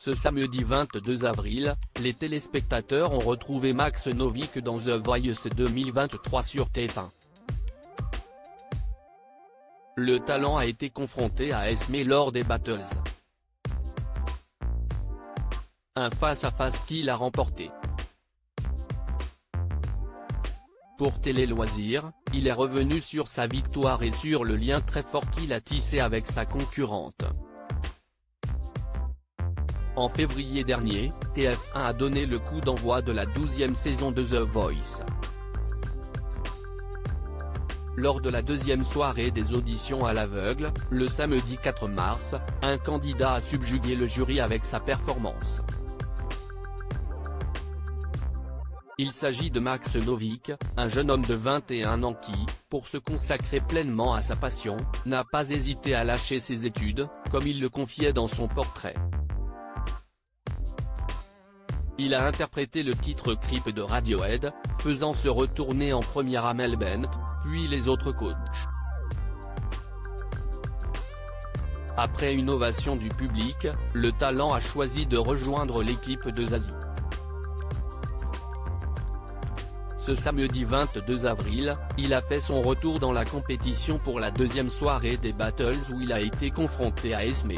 Ce samedi 22 avril, les téléspectateurs ont retrouvé Max Novick dans The Voice 2023 sur TF1. Le talent a été confronté à Esmé lors des Battles. Un face-à-face qu'il a remporté. Pour Télé Loisirs, il est revenu sur sa victoire et sur le lien très fort qu'il a tissé avec sa concurrente. En février dernier, TF1 a donné le coup d'envoi de la 12e saison de The Voice. Lors de la deuxième soirée des auditions à l'aveugle, le samedi 4 mars, un candidat a subjugué le jury avec sa performance. Il s'agit de Max Novick, un jeune homme de 21 ans qui, pour se consacrer pleinement à sa passion, n'a pas hésité à lâcher ses études, comme il le confiait dans son portrait. Il a interprété le titre Creep de Radiohead, faisant se retourner en première Amel Bent, puis les autres coachs. Après une ovation du public, le talent a choisi de rejoindre l'équipe de Zazie. Ce samedi 22 avril, il a fait son retour dans la compétition pour la deuxième soirée des Battles où il a été confronté à Esmé.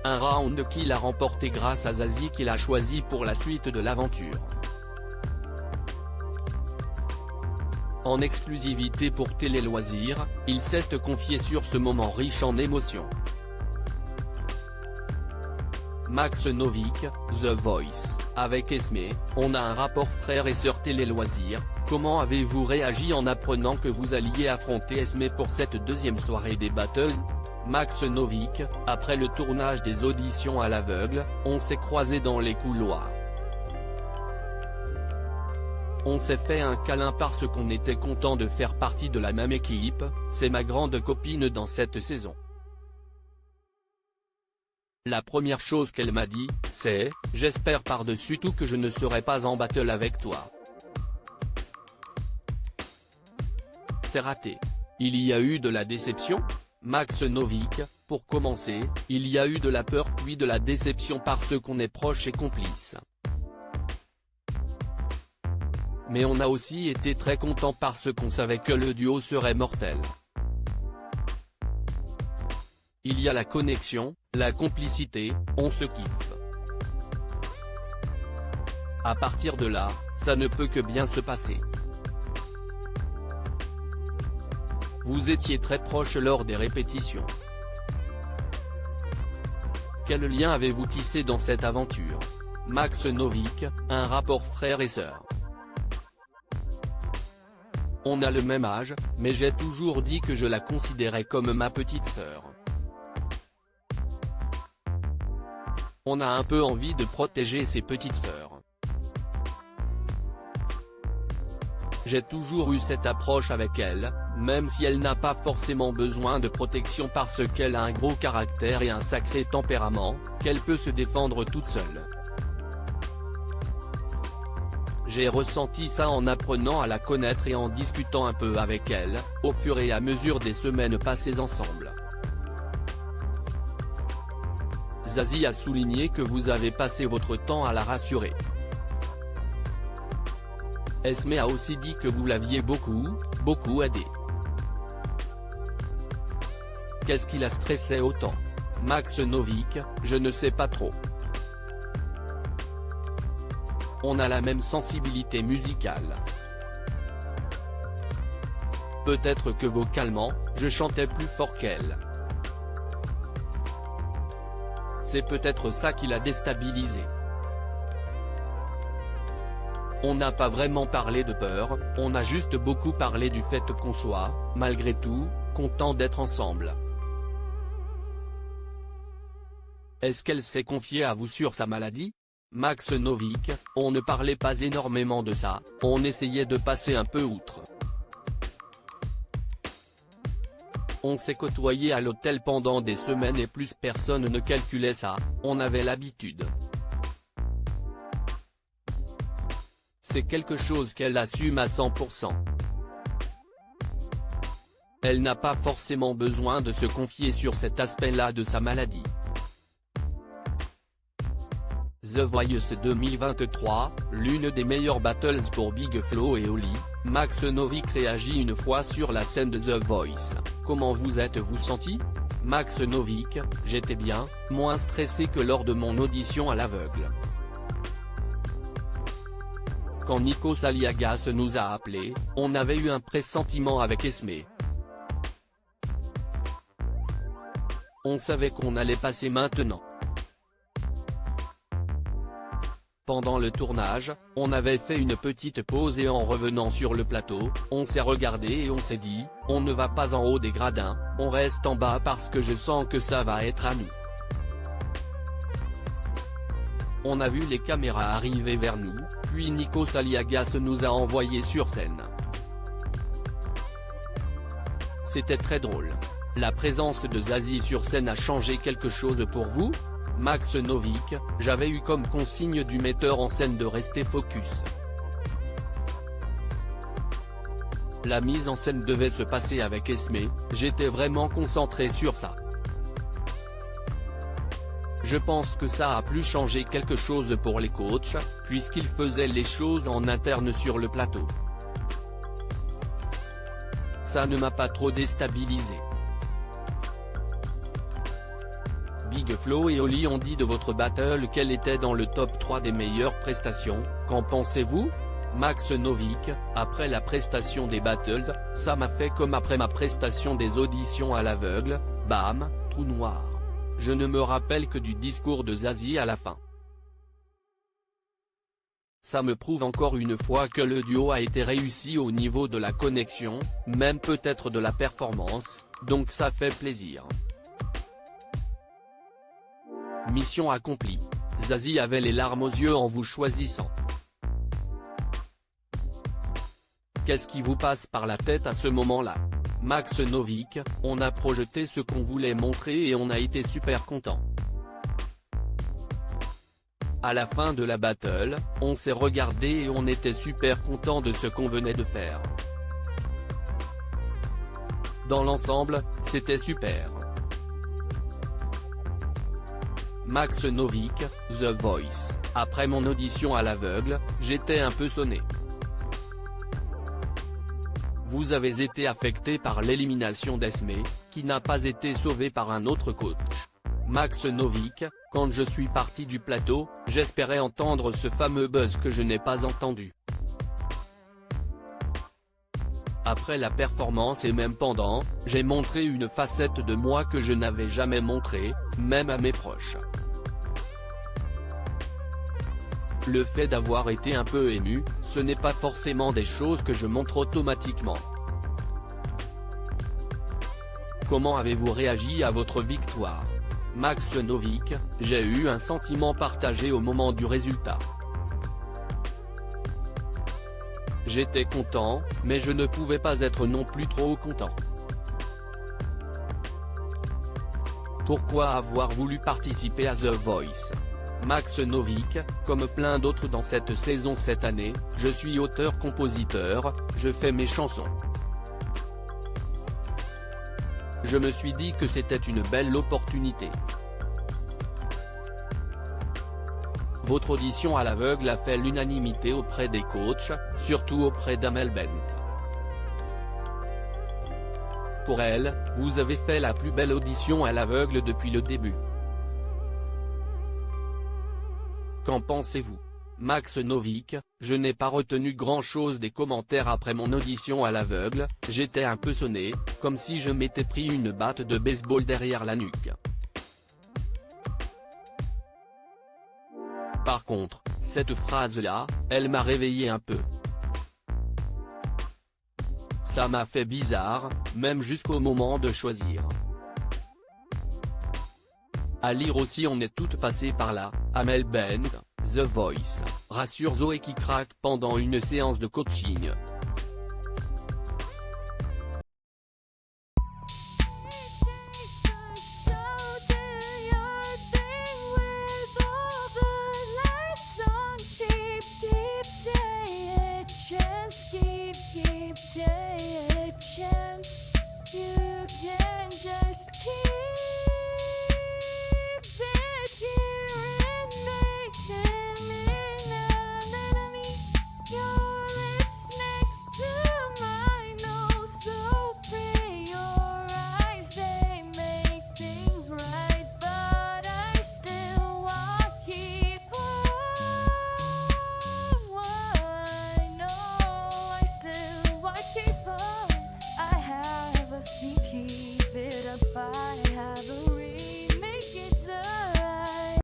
Un round qu'il a remporté grâce à Zazie qu'il a choisi pour la suite de l'aventure. En exclusivité pour Télé Loisirs, il s'est confié sur ce moment riche en émotions. Max Novick, The Voice, avec Esmé, on a un rapport frère et sœur Télé Loisirs. Comment avez-vous réagi en apprenant que vous alliez affronter Esmé pour cette deuxième soirée des Battles? Max Novick, après le tournage des auditions à l'aveugle, on s'est croisés dans les couloirs. On s'est fait un câlin parce qu'on était content de faire partie de la même équipe, c'est ma grande copine dans cette saison. La première chose qu'elle m'a dit, c'est « J'espère par-dessus tout que je ne serai pas en battle avec toi. » C'est raté. Il y a eu de la déception? Max Novick, pour commencer, il y a eu de la peur puis de la déception parce qu'on est proche et complice. Mais on a aussi été très content parce qu'on savait que le duo serait mortel. Il y a la connexion, la complicité, on se kiffe. À partir de là, ça ne peut que bien se passer. Vous étiez très proches lors des répétitions. Quel lien avez-vous tissé dans cette aventure? Max Novick, un rapport frère et sœur. On a le même âge, mais j'ai toujours dit que je la considérais comme ma petite sœur. On a un peu envie de protéger ses petites sœurs. J'ai toujours eu cette approche avec elle, même si elle n'a pas forcément besoin de protection parce qu'elle a un gros caractère et un sacré tempérament, qu'elle peut se défendre toute seule. J'ai ressenti ça en apprenant à la connaître et en discutant un peu avec elle, au fur et à mesure des semaines passées ensemble. Zazie a souligné que vous avez passé votre temps à la rassurer. Esmé a aussi dit que vous l'aviez beaucoup aidé. Qu'est-ce qui la stressait autant? Max Novick, je ne sais pas trop. On a la même sensibilité musicale. Peut-être que vocalement, je chantais plus fort qu'elle. C'est peut-être ça qui l'a déstabilisé. On n'a pas vraiment parlé de peur, on a juste beaucoup parlé du fait qu'on soit, malgré tout, content d'être ensemble. Est-ce qu'elle s'est confiée à vous sur sa maladie? Max Novick, on ne parlait pas énormément de ça, on essayait de passer un peu outre. On s'est côtoyé à l'hôtel pendant des semaines et plus personne ne calculait ça, on avait l'habitude. C'est quelque chose qu'elle assume à 100%. elle n'a pas forcément besoin de se confier sur cet aspect-là de sa maladie. The Voice 2023, l'une des meilleures battles pour Big Flo et Oli, Max Novick réagit une fois sur la scène de The Voice. Comment vous êtes-vous senti? Max Novick: j'étais bien, moins stressé que lors de mon audition à l'aveugle. Quand Nikos Aliagas nous a appelés, on avait eu un pressentiment avec Esmé. On savait qu'on allait passer maintenant. Pendant le tournage, on avait fait une petite pause et en revenant sur le plateau, on s'est regardé et on s'est dit, on ne va pas en haut des gradins, on reste en bas parce que je sens que ça va être à nous. On a vu les caméras arriver vers nous, puis Nikos Aliagas nous a envoyés sur scène. C'était très drôle. La présence de Zazie sur scène a changé quelque chose pour vous? Max Novick: j'avais eu comme consigne du metteur en scène de rester focus. La mise en scène devait se passer avec Esmé, j'étais vraiment concentré sur ça. Je pense que ça a pu changer quelque chose pour les coachs, puisqu'ils faisaient les choses en interne sur le plateau. Ça ne m'a pas trop déstabilisé. Big Flo et Oli ont dit de votre battle qu'elle était dans le top 3 des meilleures prestations, qu'en pensez-vous? Max Novick: après la prestation des battles, ça m'a fait comme après ma prestation des auditions à l'aveugle, bam, trou noir. Je ne me rappelle que du discours de Zazie à la fin. Ça me prouve encore une fois que le duo a été réussi au niveau de la connexion, même peut-être de la performance, donc ça fait plaisir. Mission accomplie. Zazie avait les larmes aux yeux en vous choisissant. Qu'est-ce qui vous passe par la tête à ce moment-là? Max Novick: on a projeté ce qu'on voulait montrer et on a été super content. À la fin de la battle, on s'est regardé et on était super content de ce qu'on venait de faire. Dans l'ensemble, c'était super. Max Novick: The Voice, après mon audition à l'aveugle, j'étais un peu sonné. Vous avez été affecté par l'élimination d'Esmé, qui n'a pas été sauvée par un autre coach. Max Novick: quand je suis parti du plateau, j'espérais entendre ce fameux buzz que je n'ai pas entendu. Après la performance et même pendant, j'ai montré une facette de moi que je n'avais jamais montrée, même à mes proches. Le fait d'avoir été un peu ému, ce n'est pas forcément des choses que je montre automatiquement. Comment avez-vous réagi à votre victoire? Max Novick: j'ai eu un sentiment partagé au moment du résultat. J'étais content, mais je ne pouvais pas être non plus trop content. Pourquoi avoir voulu participer à The Voice? Max Novick: comme plein d'autres dans cette saison cette année, je suis auteur-compositeur, je fais mes chansons. Je me suis dit que c'était une belle opportunité. Votre audition à l'aveugle a fait l'unanimité auprès des coachs, surtout auprès d'Amel Bent. Pour elle, vous avez fait la plus belle audition à l'aveugle depuis le début. Qu'en pensez-vous? Max Novick: je n'ai pas retenu grand-chose des commentaires après mon audition à l'aveugle, j'étais un peu sonné, comme si je m'étais pris une batte de baseball derrière la nuque. Par contre, cette phrase-là, elle m'a réveillé un peu. Ça m'a fait bizarre, même jusqu'au moment de choisir. À lire aussi: on est toutes passées par là, Amel Bent, The Voice, rassure Zoé qui craque pendant une séance de coaching.